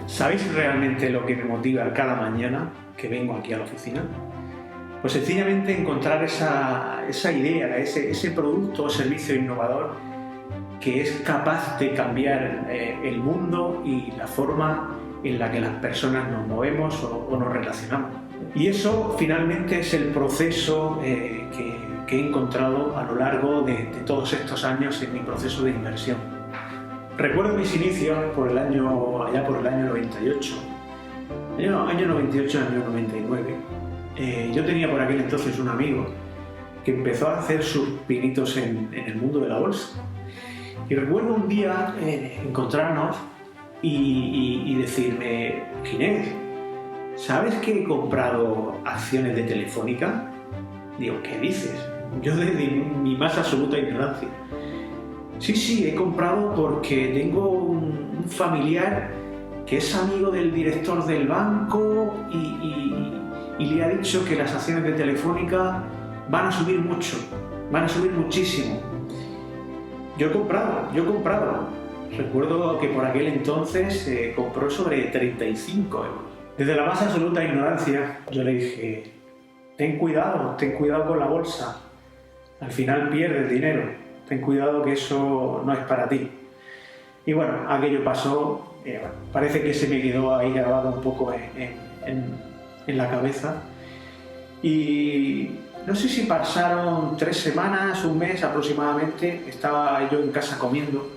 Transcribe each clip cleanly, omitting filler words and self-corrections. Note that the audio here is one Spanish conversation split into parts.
¿Sabéis realmente lo que me motiva cada mañana que vengo aquí a la oficina? Pues sencillamente encontrar esa idea, ese producto o servicio innovador que es capaz de cambiar el mundo y la forma en la que las personas nos movemos o nos relacionamos. Y eso finalmente es el proceso que he encontrado a lo largo de todos estos años en mi proceso de inversión. Recuerdo mis inicios allá por el año 98, año 98, año 99. Yo tenía por aquel entonces un amigo que empezó a hacer sus pinitos en el mundo de la bolsa. Y recuerdo un día encontrarnos y decirme: Ginés, ¿sabes que he comprado acciones de Telefónica? Digo, ¿qué dices? Yo desde mi más absoluta ignorancia. Sí, he comprado porque tengo un familiar que es amigo del director del banco y le ha dicho que las acciones de Telefónica van a subir mucho, van a subir muchísimo. Yo he comprado. Recuerdo que por aquel entonces compró sobre 35 euros. Desde la más absoluta ignorancia yo le dije: ten cuidado con la bolsa, al final pierdes dinero. Ten cuidado que eso no es para ti. Y bueno, aquello pasó, parece que se me quedó ahí grabado un poco en la cabeza. Y no sé si pasaron 3 semanas, un mes aproximadamente, estaba yo en casa comiendo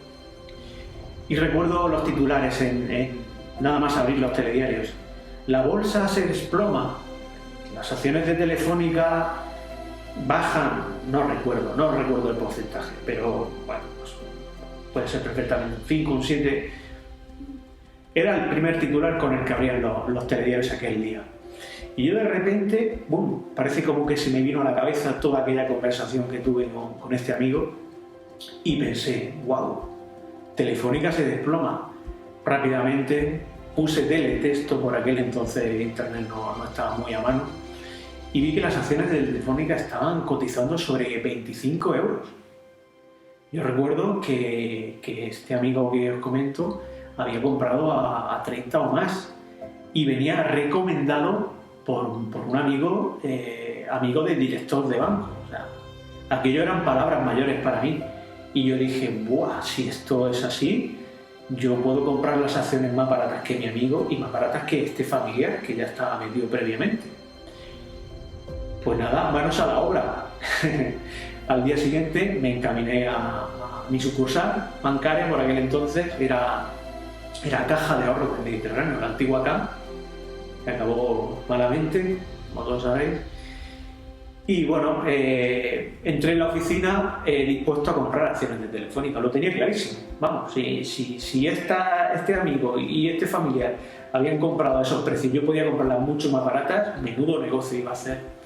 y recuerdo los titulares nada más abrir los telediarios. La bolsa se desploma, las acciones de Telefónica bajan, no recuerdo el porcentaje, pero bueno, pues puede ser perfectamente 5, un 7. Era el primer titular con el que abrían los telediarios aquel día. Y yo de repente, ¡bum!, parece como que se me vino a la cabeza toda aquella conversación que tuve con este amigo y pensé: ¡wow!, Telefónica se desploma. Rápidamente puse teletexto, por aquel entonces internet no estaba muy a mano, y vi que las acciones de Telefónica estaban cotizando sobre 25 euros. Yo recuerdo que este amigo que os comento había comprado a 30 o más y venía recomendado por un amigo del director de banco. O sea, aquello eran palabras mayores para mí. Y yo dije: ¡buah! Si esto es así, yo puedo comprar las acciones más baratas que mi amigo y más baratas que este familiar que ya estaba metido previamente. Pues nada, manos a la obra. Al día siguiente me encaminé a mi sucursal bancaria. Por aquel entonces era Caja de Ahorros del Mediterráneo, la antigua CAM, que acabó malamente, como todos sabéis. Y bueno, entré en la oficina dispuesto a comprar acciones de Telefónica. Lo tenía clarísimo. Vamos, si este amigo y este familiar habían comprado a esos precios, yo podía comprarlas mucho más baratas. Menudo negocio iba a hacer.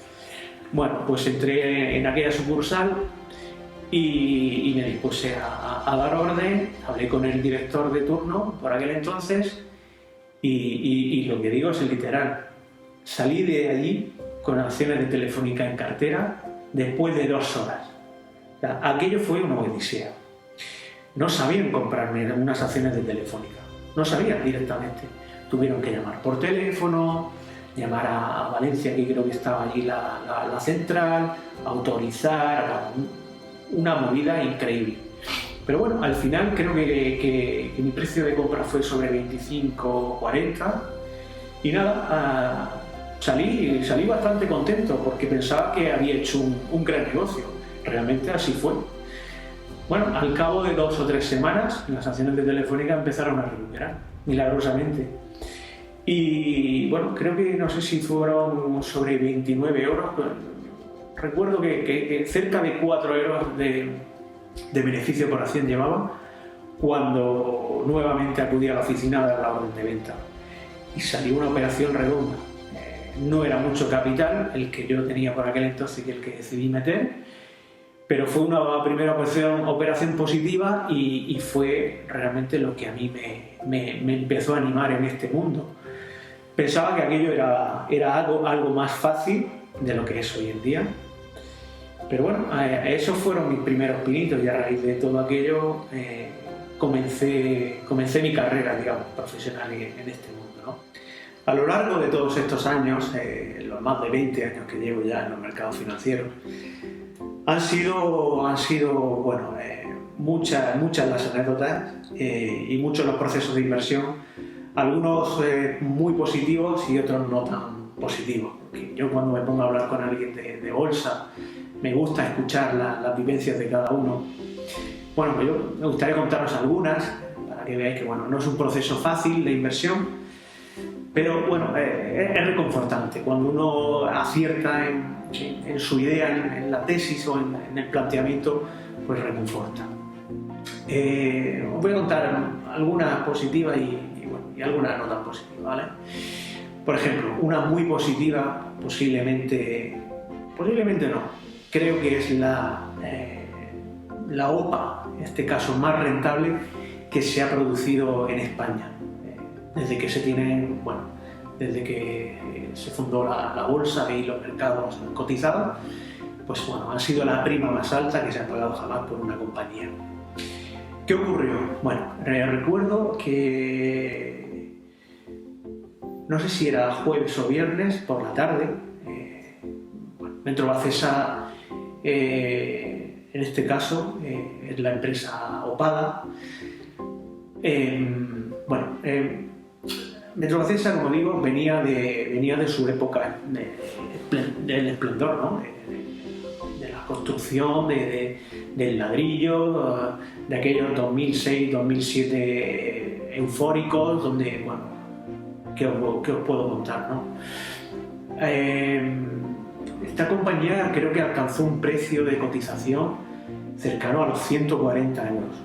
Bueno, pues entré en aquella sucursal y me dispuse a dar orden. Hablé con el director de turno por aquel entonces y lo que digo es literal. Salí de allí con acciones de Telefónica en cartera después de 2 horas. O sea, aquello fue una odisea. No sabían comprarme unas acciones de Telefónica. No sabían directamente. Tuvieron que llamar por teléfono, llamar a Valencia, que creo que estaba allí la central, autorizar, una movida increíble. Pero bueno, al final creo que mi precio de compra fue sobre 25 o 40 y nada, salí bastante contento porque pensaba que había hecho un gran negocio. Realmente así fue. Bueno, al cabo de 2 o 3 semanas las acciones de Telefónica empezaron a recuperar milagrosamente. Y bueno, creo que no sé si fueron sobre 29 euros. Recuerdo que cerca de 4 euros de beneficio por acción llevaba cuando nuevamente acudí a la oficina a dar la orden de venta. Y salió una operación redonda. No era mucho capital el que yo tenía por aquel entonces y el que decidí meter, pero fue una primera operación positiva y fue realmente lo que a mí me empezó a animar en este mundo. Pensaba que aquello era algo más fácil de lo que es hoy en día. Pero bueno, esos fueron mis primeros pinitos y a raíz de todo aquello comencé mi carrera, digamos, profesional en este mundo, ¿no? A lo largo de todos estos años, los más de 20 años que llevo ya en los mercados financieros, han sido bueno, muchas las anécdotas y muchos los procesos de inversión, algunos muy positivos y otros no tan positivos. Porque yo cuando me pongo a hablar con alguien de bolsa, me gusta escuchar las vivencias de cada uno. Bueno, pues yo me gustaría contaros algunas para que veáis que bueno, no es un proceso fácil de inversión, pero bueno, es reconfortante cuando uno acierta en su idea, en la tesis o en el planteamiento, pues reconforta. Os voy a contar algunas positivas y algunas no tan positivas, ¿vale? Por ejemplo, una muy positiva, posiblemente no, creo que es la OPA, en este caso más rentable que se ha producido en España. Desde que se fundó la bolsa y los mercados cotizados, pues bueno, ha sido la prima más alta que se ha pagado jamás por una compañía. ¿Qué ocurrió? Bueno, recuerdo que no sé si era jueves o viernes por la tarde, Metrovacesa, en este caso, es la empresa Opada. Metrovacesa, como digo, venía de su época del esplendor, ¿no? De la construcción, del ladrillo, de aquellos 2006, 2007 eufóricos, donde, bueno, ¿qué os puedo contar, no? Esta compañía creo que alcanzó un precio de cotización cercano a los 140 euros.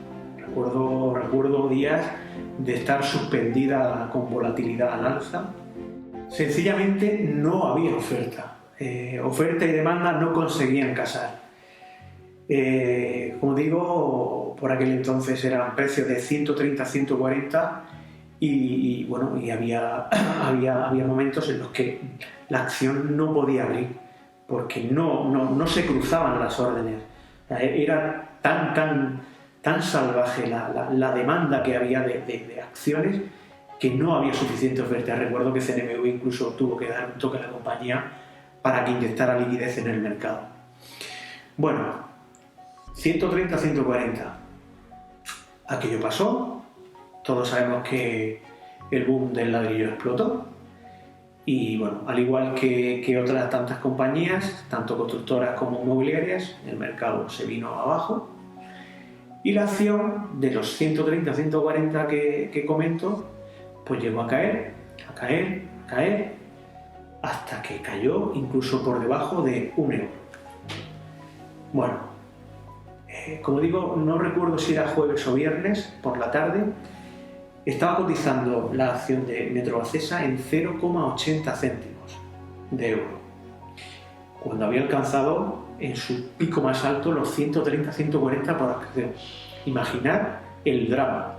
Recuerdo días de estar suspendida con volatilidad al alza. Sencillamente no había oferta. Oferta y demanda no conseguían casar. Como digo, por aquel entonces eran precios de 130, 140 y había momentos en los que la acción no podía abrir porque no se cruzaban las órdenes. Era tan salvaje la demanda que había de acciones que no había suficiente oferta. Recuerdo que CNMV incluso tuvo que dar un toque a la compañía para que inyectara liquidez en el mercado. Bueno, 130, 140. Aquello pasó. Todos sabemos que el boom del ladrillo explotó. Y bueno, al igual que otras tantas compañías, tanto constructoras como inmobiliarias, el mercado se vino abajo. Y la acción de los 130, 140 que comento, pues llegó a caer, hasta que cayó incluso por debajo de 1 euro. Bueno, como digo, no recuerdo si era jueves o viernes por la tarde, estaba cotizando la acción de Metrovacesa en 0,80 céntimos de euro, cuando había alcanzado en su pico más alto los 130, 140 por acción. Imaginad el drama.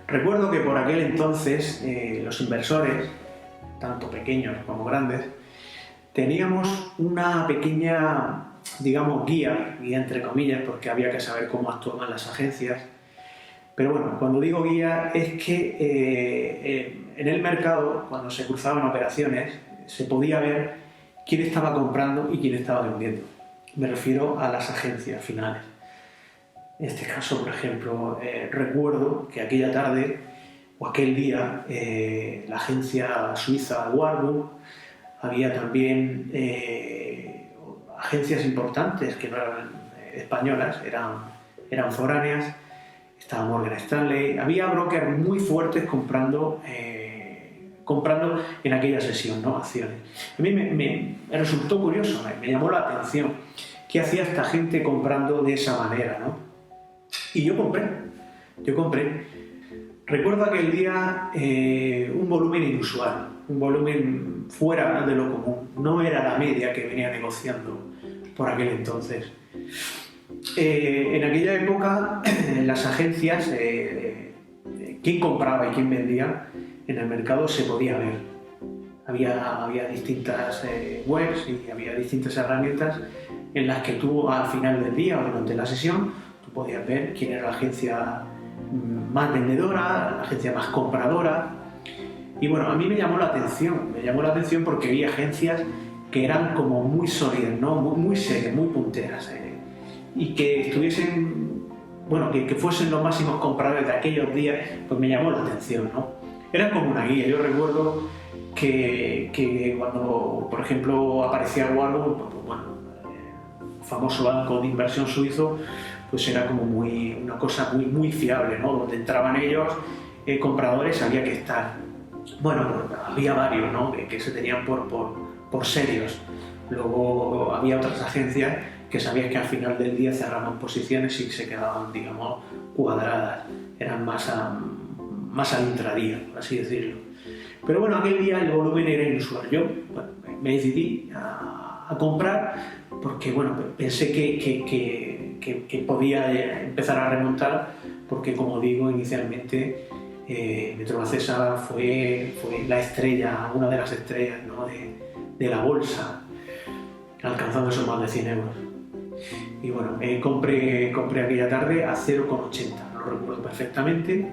Recuerdo que por aquel entonces los inversores, tanto pequeños como grandes, teníamos una pequeña, digamos, guía entre comillas, porque había que saber cómo actuaban las agencias. Pero bueno, cuando digo guía es que en el mercado, cuando se cruzaban operaciones, se podía ver quién estaba comprando y quién estaba vendiendo. Me refiero a las agencias finales. En este caso, por ejemplo, recuerdo que aquella tarde o aquel día la agencia suiza Warburg, había también agencias importantes que no eran españolas, eran foráneas. Estaba Morgan Stanley, había brokers muy fuertes comprando en aquella sesión, ¿no? Acciones. A mí me resultó curioso, me llamó la atención qué hacía esta gente comprando de esa manera, ¿no? Y yo compré. Recuerdo aquel día un volumen inusual, un volumen fuera de lo común, no era la media que venía negociando por aquel entonces. En aquella época, en las agencias, quién compraba y quién vendía en el mercado se podía ver. Había distintas webs y había distintas herramientas en las que tú al final del día o durante la sesión tú podías ver quién era la agencia más vendedora, la agencia más compradora. Y bueno, a mí me llamó la atención porque vi agencias que eran como muy sólidas, ¿no? Muy serias, muy punteras, y que estuviesen, bueno, que fuesen los máximos compradores de aquellos días, pues me llamó la atención, ¿no? Eran como una guía. Yo recuerdo que cuando, por ejemplo, aparecía Warburg, pues bueno, el famoso banco de inversión suizo, pues era como una cosa muy fiable, ¿no? Donde entraban ellos, compradores, había que estar. Bueno, pues había varios, ¿no? que se tenían por serios. Luego había otras agencias que sabías que al final del día cerraban posiciones y se quedaban, digamos, cuadradas. Eran más al intradía, por así decirlo. Pero bueno, aquel día el volumen era inusual. Yo me decidí a comprar porque bueno, pensé que podía empezar a remontar, porque como digo inicialmente, Metrovacesa fue la estrella, una de las estrellas, ¿no? de la bolsa, alcanzando esos más de 100 euros. Y bueno, compré aquella tarde a 0,80, lo recuerdo perfectamente.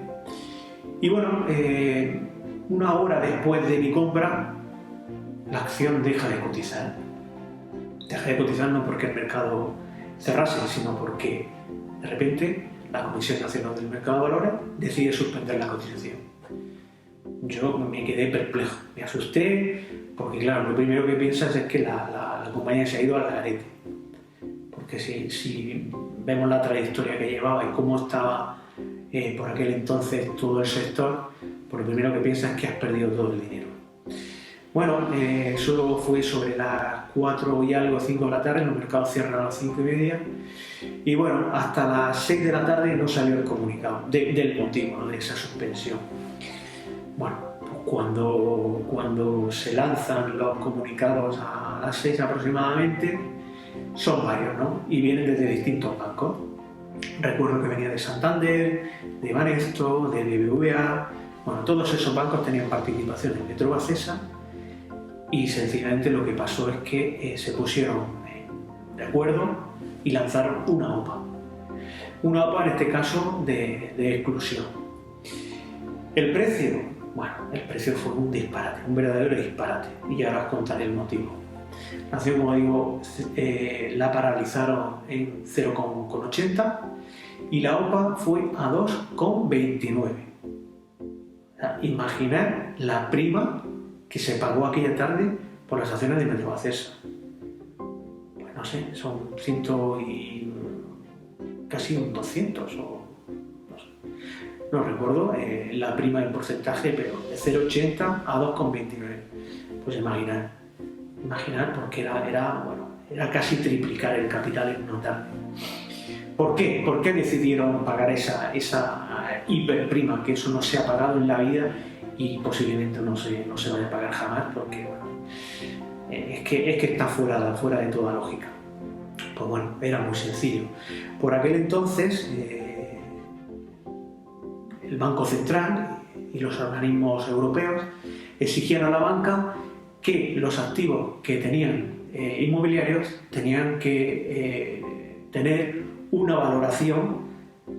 Y bueno, una hora después de mi compra, la acción deja de cotizar. Deja de cotizar no porque el mercado cerrase, sino porque de repente la Comisión Nacional del Mercado de Valores decide suspender la cotización. Yo me quedé perplejo, me asusté, porque claro, lo primero que piensas es que la compañía se ha ido al garete. Porque si vemos la trayectoria que llevaba y cómo estaba por aquel entonces todo el sector, pues lo primero que piensas es que has perdido todo el dinero. Bueno, eso fue sobre las 4 y algo, 5 de la tarde, los mercados cierran a las 5 y media. Y bueno, hasta las 6 de la tarde no salió el comunicado del motivo, ¿no? De esa suspensión. Bueno, pues cuando se lanzan los comunicados a las 6 aproximadamente, son varios, ¿no? Y vienen desde distintos bancos. Recuerdo que venía de Santander, de Banesto, de BBVA. Bueno, todos esos bancos tenían participación en Metrovacesa y sencillamente lo que pasó es que se pusieron de acuerdo y lanzaron una OPA. Una OPA en este caso de exclusión. El precio, bueno, el precio fue un disparate, un verdadero disparate, y ahora os contaré el motivo. La acción, como digo, la paralizaron en 0,80 y la OPA fue a 2,29. Imaginad la prima que se pagó aquella tarde por las acciones de Metrovacesa. Pues no sé, son casi un 200 o no sé. No recuerdo la prima en porcentaje, pero de 0,80 a 2,29. Pues imaginar porque era casi triplicar el capital en una tarde. ¿Por qué? ¿Por qué decidieron pagar esa hiperprima? Que eso no se ha pagado en la vida y posiblemente no se vaya a pagar jamás, porque bueno, es que está fuera de toda lógica. Pues bueno, era muy sencillo. Por aquel entonces, el Banco Central y los organismos europeos exigían a la banca que los activos que tenían inmobiliarios tenían que tener una valoración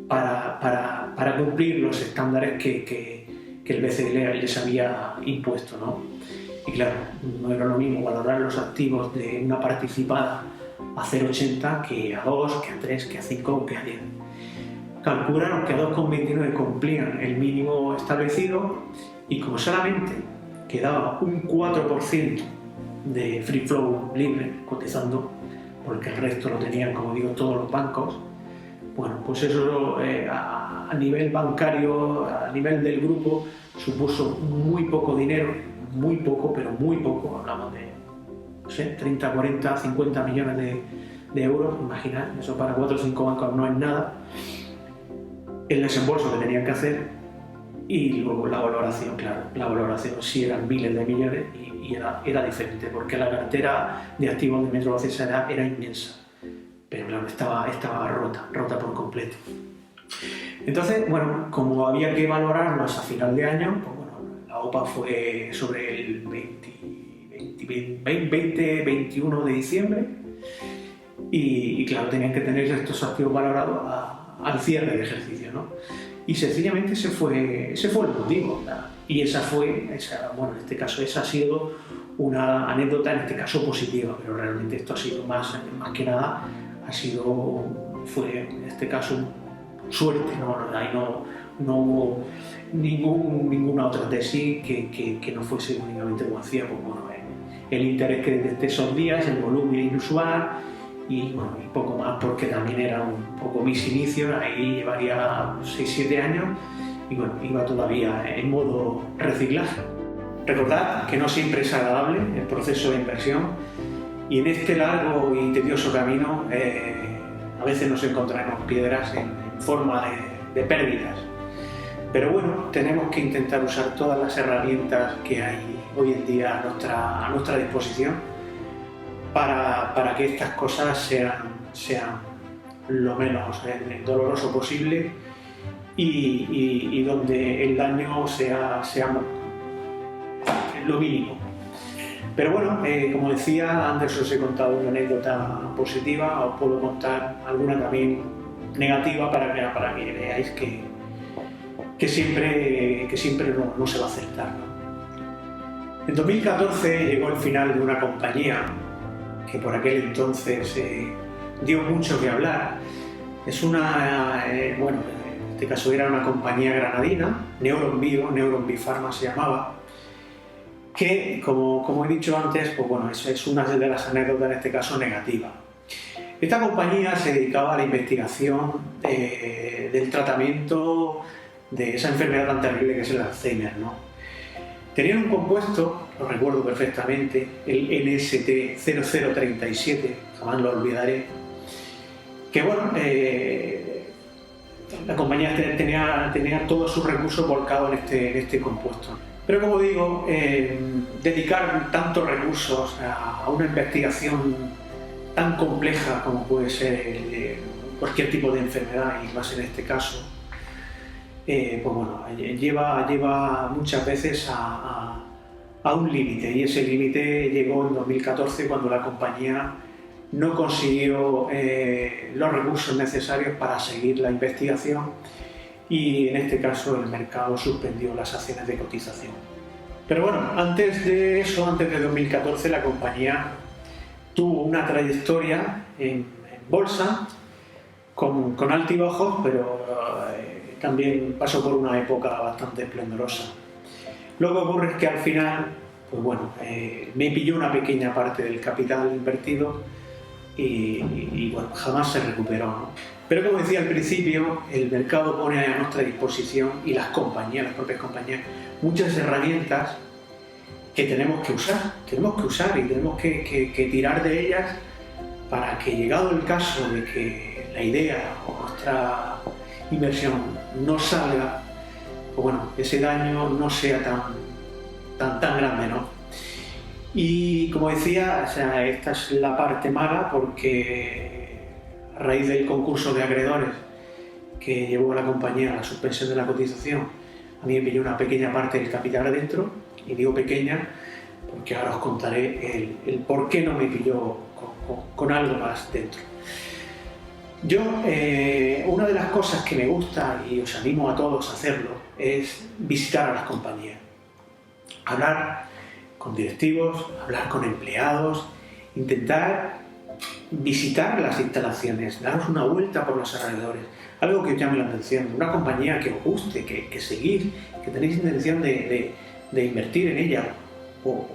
para cumplir los estándares que el BCE les había impuesto, ¿no? Y claro, no era lo mismo valorar los activos de una participada a 0,80 que a 2, que a 3, que a 5 o que a 10. Calcularon que a 2,29 cumplían el mínimo establecido y como solamente quedaba un 4% de free flow libre cotizando, porque el resto lo tenían, como digo, todos los bancos. Bueno, pues eso a nivel bancario, a nivel del grupo, supuso muy poco dinero, muy poco, pero muy poco, hablamos de, no sé, 30, 40, 50 millones de euros, imaginad, eso para 4 o 5 bancos no es nada, el desembolso que tenían que hacer, y luego la valoración, claro, la valoración sí eran miles de millones y era diferente, porque la cartera de activos de Metrovacesa era inmensa. Pero claro, estaba rota por completo. Entonces, bueno, como había que valorarlos a final de año, pues bueno, la OPA fue sobre el 20-21 de diciembre y claro, tenían que tener estos activos valorados al cierre de ejercicio, ¿no? y sencillamente ese fue el motivo, ¿verdad? Y bueno, en este caso esa ha sido una anécdota, en este caso positiva, pero realmente esto ha sido más que nada, fue en este caso suerte, ahí no hubo ninguna otra tesis que no fuese únicamente como hacía, pues bueno, el interés que desde esos días, el volumen inusual y bueno, y poco más, porque también era un poco mis inicios, ahí llevaría 6-7 años y bueno, iba todavía en modo reciclaje. Recordad que no siempre es agradable el proceso de inversión y en este largo y tedioso camino a veces nos encontraremos piedras en forma de pérdidas. Pero bueno, tenemos que intentar usar todas las herramientas que hay hoy en día a nuestra disposición para que estas cosas sean lo menos doloroso posible y donde el daño sea lo mínimo. Pero bueno, como decía, antes os he contado una anécdota positiva, os puedo contar alguna también negativa para que veáis que siempre no se va a acertar, ¿no? En 2014 llegó el final de una compañía que por aquel entonces dio mucho que hablar. Bueno, en este caso era una compañía granadina, Neuron Pharma se llamaba, que como he dicho antes, pues bueno, es una de las anécdotas en este caso negativa. Esta compañía se dedicaba a la investigación del tratamiento de esa enfermedad tan terrible que es el Alzheimer, ¿no? Tenían un compuesto, lo recuerdo perfectamente, el NST0037, jamás lo olvidaré, que bueno, la compañía tenía todos sus recursos volcados en este compuesto. Pero como digo, dedicar tantos recursos a una investigación tan compleja como puede ser cualquier tipo de enfermedad, y más en este caso, pues bueno, lleva muchas veces a un límite, y ese límite llegó en 2014 cuando la compañía no consiguió los recursos necesarios para seguir la investigación y en este caso el mercado suspendió las acciones de cotización. Pero bueno, antes de 2014, la compañía tuvo una trayectoria en bolsa con altibajos, pero también pasó por una época bastante esplendorosa. Lo que ocurre es que al final, pues bueno, me pilló una pequeña parte del capital invertido y bueno, jamás se recuperó, ¿no? Pero como decía al principio, el mercado pone a nuestra disposición, y las propias compañías, muchas herramientas que tenemos que usar y tenemos que tirar de ellas para que, llegado el caso de que la idea o nuestra inversión no salga, pues bueno, ese daño no sea tan grande, ¿no? Y como decía, o sea, esta es la parte mala, porque a raíz del concurso de acreedores que llevó a la compañía a la suspensión de la cotización, a mí me pilló una pequeña parte del capital adentro, y digo pequeña porque ahora os contaré el por qué no me pilló con algo más dentro. Yo, una de las cosas que me gusta, y os animo a todos a hacerlo, es visitar a las compañías, hablar con directivos, hablar con empleados, intentar visitar las instalaciones, daros una vuelta por los alrededores, algo que os llame la atención, una compañía que os guste, que seguís, que tenéis intención de invertir en ella, o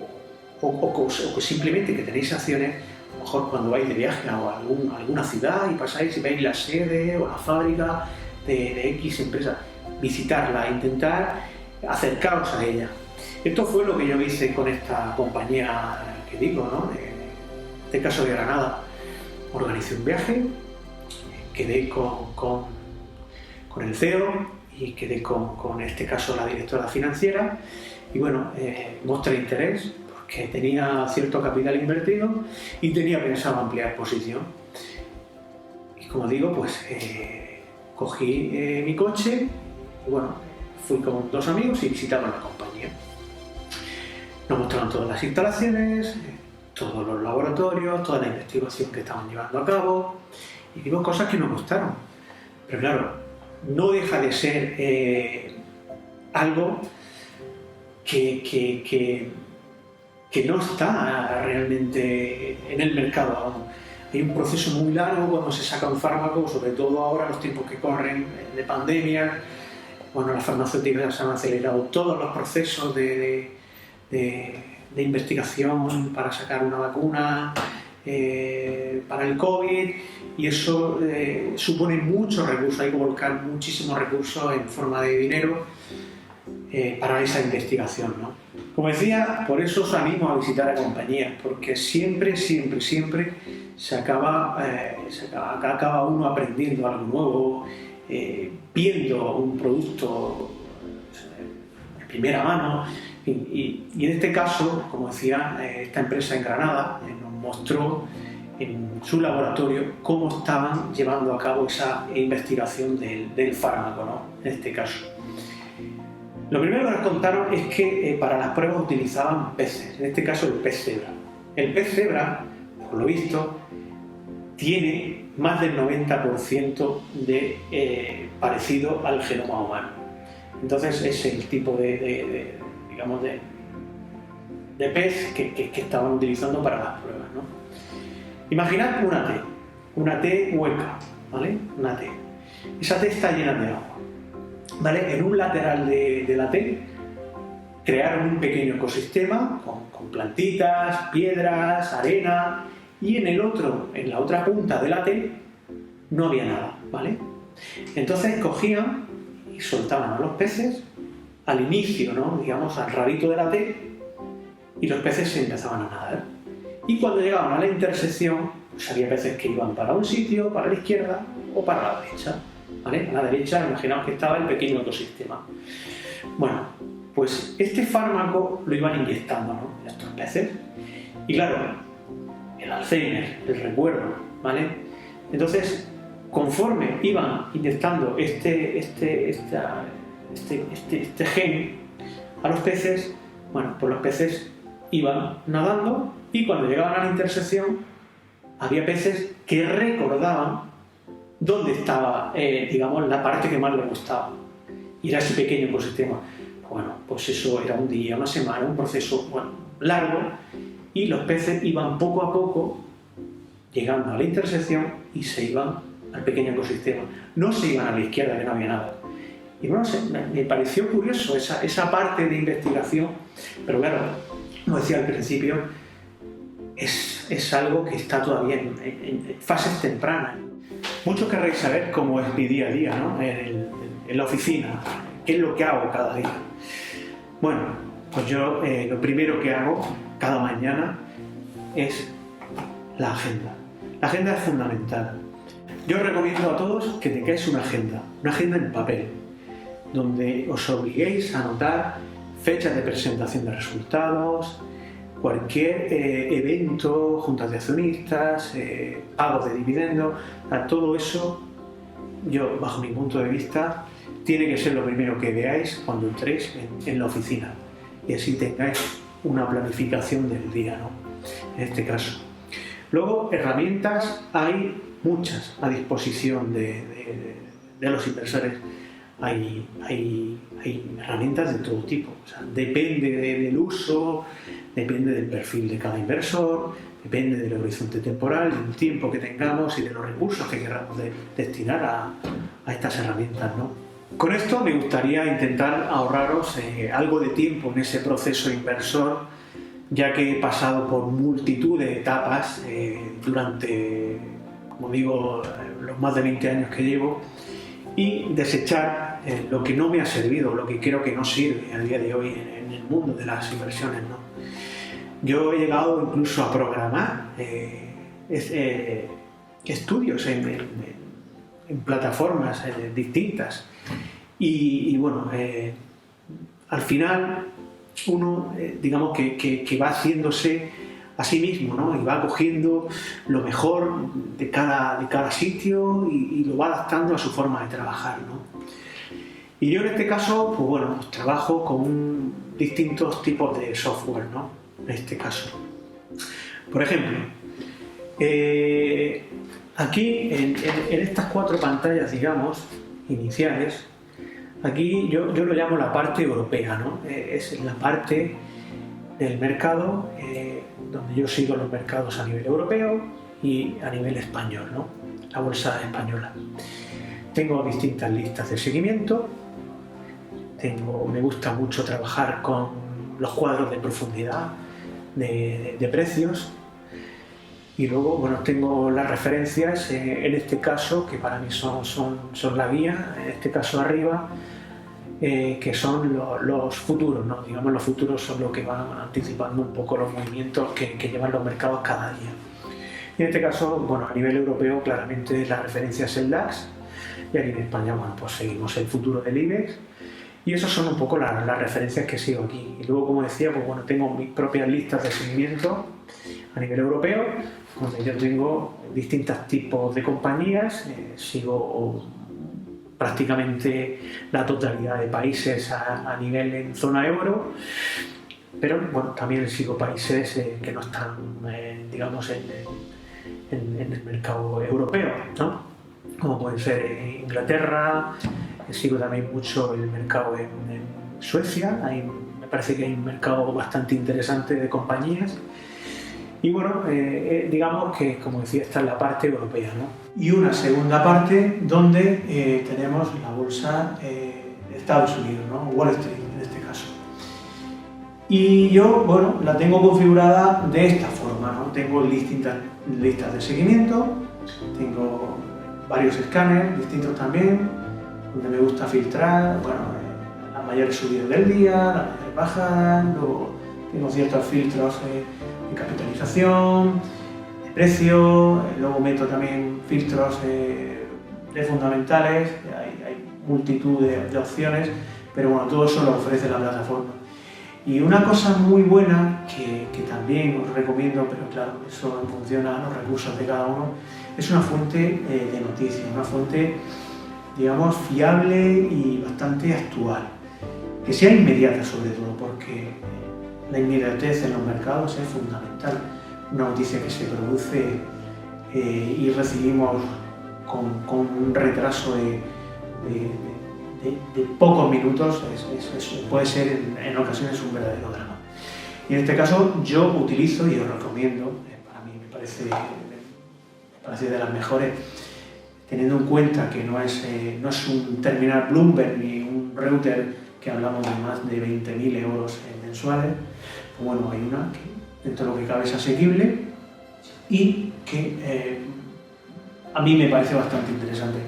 simplemente que tenéis acciones. A lo mejor cuando vais de viaje a alguna ciudad y pasáis y veis la sede o la fábrica de X empresa, visitarla, intentar acercaros a ella. Esto fue lo que yo hice con esta compañía que digo, ¿no? En este caso de Granada. Organicé un viaje, quedé con el CEO y quedé con este caso la directora financiera, y bueno, mostré interés porque tenía cierto capital invertido y tenía pensado ampliar posición. Y como digo, pues cogí mi coche y bueno, fui con 2 amigos y visitamos la compañía. Nos mostraron todas las instalaciones, todos los laboratorios, toda la investigación que estaban llevando a cabo, y vimos cosas que nos gustaron. Pero claro, no deja de ser algo que no está realmente en el mercado aún. Hay un proceso muy largo cuando se saca un fármaco, sobre todo ahora, los tiempos que corren de pandemia. Bueno, las farmacéuticas han acelerado todos los procesos de investigación para sacar una vacuna para el COVID, y eso supone muchos recursos. Hay que volcar muchísimos recursos en forma de dinero para esa investigación, ¿no? Como decía, por eso os animo a visitar a compañías, porque siempre se acaba uno aprendiendo algo nuevo, viendo un producto de primera mano, y en este caso, como decía, esta empresa en Granada nos mostró en su laboratorio cómo estaban llevando a cabo esa investigación del fármaco, ¿no? En este caso. Lo primero que nos contaron es que para las pruebas utilizaban peces, en este caso el pez cebra. El pez cebra, por lo visto, tiene más del 90% de parecido al genoma humano. Entonces es el tipo de pez que estaban utilizando para las pruebas, ¿no? Imaginad una T hueca, ¿vale? Una T. Esa T está llena de agua, ¿vale? En un lateral de la T crearon un pequeño ecosistema con plantitas, piedras, arena, y en la otra punta de la T no había nada, ¿vale? Entonces cogían y soltaban a los peces al inicio, ¿no? Digamos, al rabito de la T, y los peces se empezaban a nadar. Y cuando llegaban a la intersección, pues había peces que iban para un sitio, para la izquierda o para la derecha, ¿vale? A la derecha, imaginaos que estaba el pequeño ecosistema. Bueno, pues este fármaco lo iban inyectando, ¿no? Estos peces. Y claro, el Alzheimer, el recuerdo, ¿vale? Entonces, conforme iban inyectando este gen a los peces, bueno, pues los peces iban nadando, y cuando llegaban a la intersección había peces que recordaban dónde estaba, digamos, la parte que más les gustaba, y era ese pequeño ecosistema. Bueno, pues eso era un día, una semana, un proceso, bueno, largo, y los peces iban poco a poco llegando a la intersección y se iban al pequeño ecosistema. No se iban a la izquierda, que no había nada. Y bueno, me pareció curioso esa parte de investigación, pero claro, como decía al principio, es algo que está todavía en fases tempranas. Muchos querréis saber cómo es mi día a día, ¿no? En la oficina, qué es lo que hago cada día. Bueno, pues yo lo primero que hago cada mañana es la agenda. La agenda es fundamental. Yo os recomiendo a todos que tengáis una agenda en papel, donde os obliguéis a anotar fechas de presentación de resultados, cualquier evento, juntas de accionistas, pagos de dividendos, todo eso, yo, bajo mi punto de vista, tiene que ser lo primero que veáis cuando entréis en la oficina, y así tengáis una planificación del día, ¿no? En este caso. Luego, herramientas hay muchas a disposición de los inversores. Hay herramientas de todo tipo, o sea, depende del uso, depende del perfil de cada inversor, depende del horizonte temporal, del tiempo que tengamos y de los recursos que queramos destinar a estas herramientas, ¿no? Con esto me gustaría intentar ahorraros algo de tiempo en ese proceso inversor, ya que he pasado por multitud de etapas durante, como digo, los más de 20 años que llevo, y desechar lo que no me ha servido, lo que creo que no sirve a día de hoy en el mundo de las inversiones, ¿no? Yo he llegado incluso a programar estudios en plataformas distintas, y bueno, al final uno digamos que va haciéndose a sí mismo, ¿no? Y va cogiendo lo mejor de cada sitio y lo va adaptando a su forma de trabajar, ¿no? Y yo en este caso, pues bueno, pues trabajo con distintos tipos de software, ¿no? En este caso. Por ejemplo, aquí en estas 4 pantallas, digamos, iniciales. Aquí yo lo llamo la parte europea, ¿no? Es la parte del mercado donde yo sigo los mercados a nivel europeo y a nivel español, ¿no? La bolsa española. Tengo distintas listas de seguimiento, me gusta mucho trabajar con los cuadros de profundidad de precios, y luego, bueno, tengo las referencias, en este caso, que para mí son la guía, en este caso arriba, que son los futuros, ¿no? Digamos, los futuros son los que van anticipando un poco los movimientos que llevan los mercados cada día. Y en este caso, bueno, a nivel europeo, claramente la referencia es el DAX, y aquí en España, bueno, pues seguimos el futuro del IBEX, y esas son un poco las referencias que sigo aquí. Y luego, como decía, pues bueno, tengo mis propias listas de seguimiento a nivel europeo, donde yo tengo distintos tipos de compañías, sigo prácticamente la totalidad de países a nivel en zona euro, pero bueno, también sigo países que no están, digamos, en el mercado europeo, ¿no? Como pueden ser Inglaterra, sigo también mucho el mercado en Suecia, ahí me parece que hay un mercado bastante interesante de compañías. Y bueno, digamos que, como decía, esta es la parte europea, ¿no? Y una segunda parte donde tenemos la bolsa de Estados Unidos, ¿no? Wall Street en este caso. Y yo, bueno, la tengo configurada de esta forma, ¿no? Tengo distintas listas de seguimiento, tengo varios escáneres distintos también, donde me gusta filtrar, bueno, las mayores subidas del día, las mayores bajadas, luego tengo ciertos filtros de capitalización, de precio, luego meto también filtros de fundamentales, hay multitud de opciones, pero bueno, todo eso lo ofrece la plataforma. Y una cosa muy buena que también os recomiendo, pero claro, eso en función a los recursos de cada uno, es una fuente de noticias, una fuente, digamos, fiable y bastante actual, que sea inmediata sobre todo, porque la inmediatez en los mercados es fundamental. Una noticia que se produce y recibimos con un retraso de pocos minutos puede ser en ocasiones un verdadero drama. Y en este caso yo utilizo y os recomiendo, para mí me parece de las mejores, teniendo en cuenta que no es un terminal Bloomberg ni un router que hablamos de más de 20.000 euros mensuales. Pues bueno, hay una que dentro de lo que cabe es asequible y que a mí me parece bastante interesante.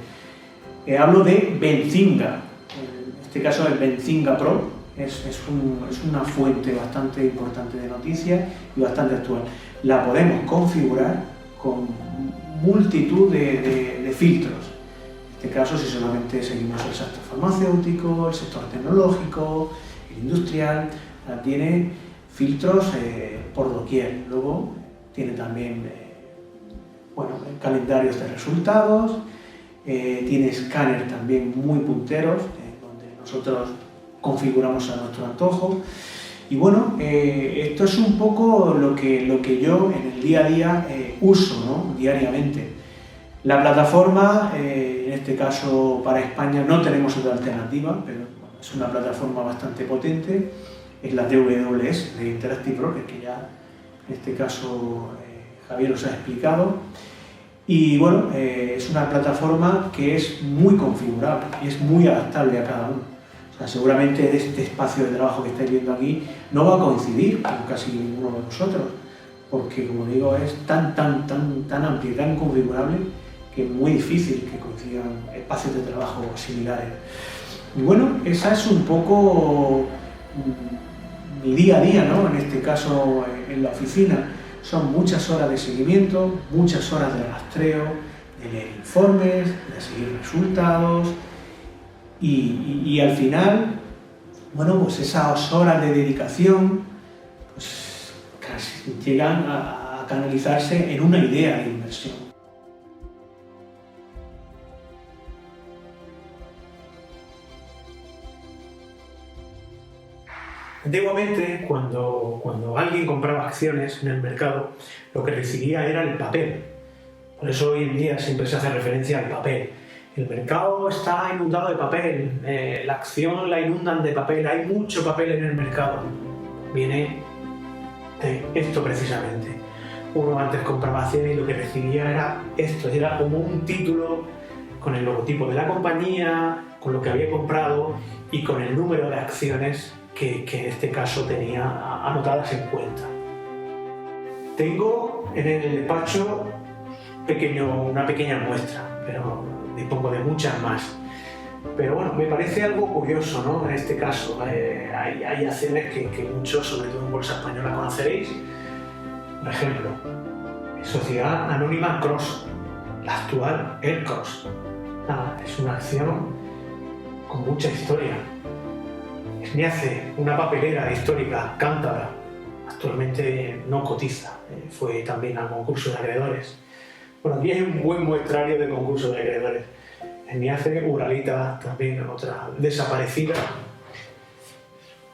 Hablo de Benzinga, en este caso el Benzinga Pro, es una fuente bastante importante de noticias y bastante actual. La podemos configurar con multitud de filtros. En este caso, si solamente seguimos el sector farmacéutico, el sector tecnológico, el industrial, tiene filtros por doquier. Luego tiene también calendarios de resultados, tiene escáner también muy punteros, donde nosotros configuramos a nuestro antojo. Y bueno, esto es un poco lo que yo en el día a día uso, ¿no? Diariamente. La plataforma, en este caso para España no tenemos otra alternativa, pero es una plataforma bastante potente, es la DWS de Interactive Brokers, que ya en este caso Javier os ha explicado. Y bueno, es una plataforma que es muy configurable y es muy adaptable a cada uno. O sea, seguramente este espacio de trabajo que estáis viendo aquí no va a coincidir con casi ninguno de nosotros, porque como digo, es tan amplio y tan configurable que es muy difícil que coincidan espacios de trabajo similares. Y bueno, esa es un poco mi día a día, ¿no? En este caso en la oficina. Son muchas horas de seguimiento, muchas horas de rastreo, de leer informes, de seguir resultados y al final, bueno, pues esas horas de dedicación pues casi llegan a canalizarse en una idea de inversión. Antiguamente, cuando alguien compraba acciones en el mercado, lo que recibía era el papel. Por eso hoy en día siempre se hace referencia al papel. El mercado está inundado de papel, la acción la inundan de papel, hay mucho papel en el mercado. Viene de esto precisamente. Uno antes compraba acciones y lo que recibía era esto, era como un título con el logotipo de la compañía, con lo que había comprado y con el número de acciones que en este caso tenía anotadas en cuenta. Tengo en el despacho una pequeña muestra, pero dispongo de muchas más. Pero bueno, me parece algo curioso, ¿no? En este caso, hay acciones que muchos, sobre todo en Bolsa Española, conoceréis. Por ejemplo, Sociedad Anónima Cross, la actual Aircross. Es una acción con mucha historia. SNIACE, una papelera histórica cántabra, actualmente no cotiza, fue también al concurso de acreedores. Bueno, aquí hay un buen muestrario de concurso de acreedores. SNIACE, Uralita, también otra desaparecida.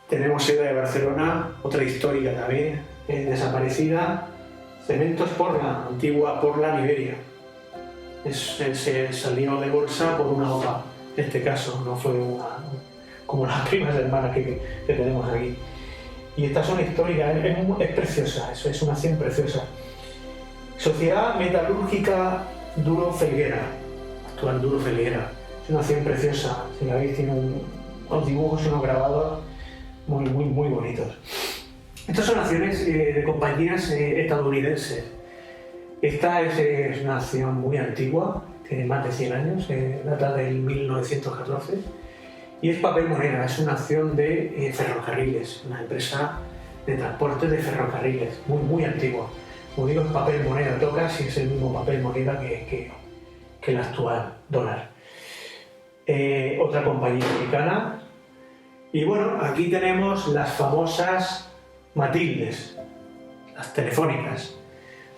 Tenemos Seda de Barcelona, otra histórica también, desaparecida. Cementos Portland, antigua Portland Iberia. Se salió de bolsa por una OPA, en este caso, no fue como las primas hermanas que tenemos aquí. Y estas son históricas, es preciosa, es una acción preciosa. Sociedad Metalúrgica Duro Felguera, actual Duro Felguera, es una acción preciosa, si la veis tiene unos dibujos, unos grabados muy bonitos. Estas son acciones de compañías estadounidenses. Esta es una acción muy antigua, tiene más de 100 años, data del 1914, y es papel moneda, es una acción de ferrocarriles, una empresa de transporte de ferrocarriles, muy antigua. Como digo, es papel moneda, toca si es el mismo papel moneda que el actual dólar. Otra compañía americana. Y bueno, aquí tenemos las famosas Matildes, las telefónicas.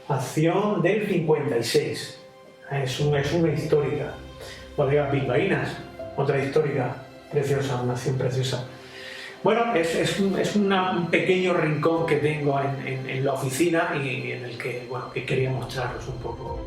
Acción del 56. Es una histórica. Bodegas Bilbaínas, otra histórica preciosa, una acción preciosa. Bueno, es un pequeño rincón que tengo en la oficina y en el que, bueno, que quería mostraros un poco.